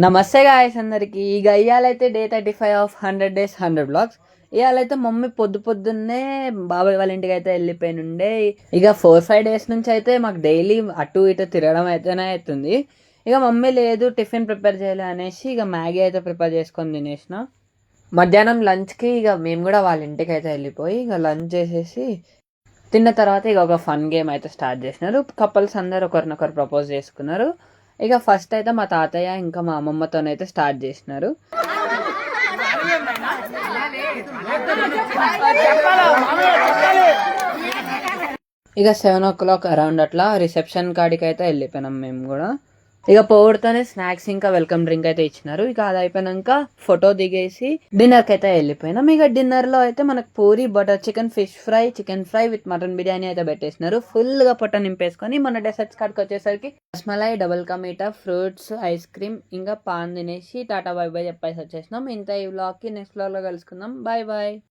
నమస్తే గాయస్ అందరికి. ఇక ఇవాళైతే డే 35 ఆఫ్ 100 days 100 vlogs. ఇవాళైతే మమ్మీ పొద్దున్నే బాబాయ్ వాళ్ళ ఇంటికి అయితే వెళ్ళిపోయినుండే. ఇక 4-5 days నుంచి అయితే మాకు డైలీ అటు ఇటు తిరగడం అయితేనే అవుతుంది. ఇక మమ్మీ లేదు, టిఫిన్ ప్రిపేర్ చేయాలి అనేసి ఇక మ్యాగీ అయితే ప్రిపేర్ చేసుకొని తినేసిన. మధ్యాహ్నం లంచ్కి ఇక మేము కూడా వాళ్ళ ఇంటికి అయితే వెళ్ళిపోయి ఇక లంచ్ చేసేసి తిన్న తర్వాత ఇక ఒక ఫన్ గేమ్ అయితే స్టార్ట్ చేసినారు. కపుల్స్ అందరు ఒకరినొకరు ప్రపోజ్ చేసుకున్నారు. ఇక ఫస్ట్ అయితే మా తాతయ్య ఇంకా మా అమ్మమ్మతోనైతే స్టార్ట్ చేసినారు. ఇక 7 o'clock అరౌండ్ అట్లా రిసెప్షన్ కాడికి అయితే వెళ్ళిపోయినాం మేము కూడా. ఇక పోవడతోనే స్నాక్స్ ఇంకా వెల్కమ్ డ్రింక్ అయితే ఇచ్చినారు. ఇక అది అయిపోయినాక ఫోటో దిగేసి డిన్నర్కి అయితే వెళ్ళిపోయినాం. ఇక డిన్నర్లో అయితే మనకు puri, butter chicken, chicken fry with mutton biryani అయితే పెట్టేసినారు. ఫుల్గా పొట్ట నింపేసుకొని మన డెసర్ట్స్ కాడికి వచ్చేసరికి rasmalai, double ka meetha, fruits, ice cream ఇంకా పాన్ తినేసి టాటా బై బై చెప్పేసి వచ్చేసినాం. ఇంత ఈ వ్లాగ్కి నెక్స్ట్ వ్లాగ్లో కలుసుకుందాం. Bye bye.